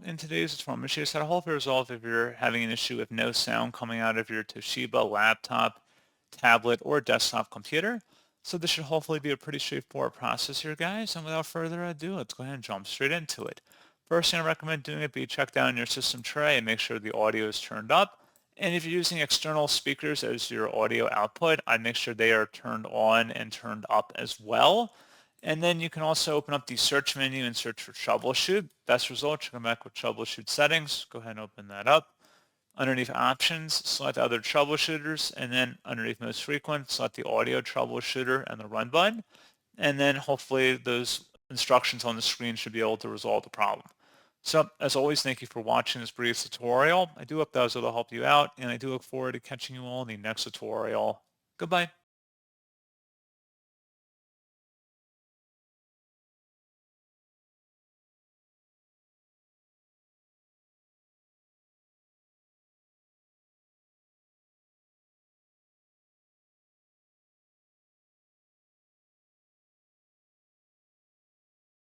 in today's tutorial, I'm going to show you how to hopefully resolve if you're having an issue with no sound coming out of your Toshiba laptop, tablet, or desktop computer. So this should hopefully be a pretty straightforward process here, guys. And without further ado, let's go ahead and jump straight into it. First thing I recommend doing it be check down your system tray and make sure the audio is turned up. And if you're using external speakers as your audio output, I'd make sure they are turned on and turned up as well. And then you can also open up the search menu and search for troubleshoot. Best result, you come back with troubleshoot settings. Go ahead and open that up. Underneath options, select other troubleshooters, and then underneath most frequent, select the audio troubleshooter and the run button. And then hopefully those instructions on the screen should be able to resolve the problem. So as always, thank you for watching this brief tutorial. I do hope that was able to help you out, and I do look forward to catching you all in the next tutorial. Goodbye.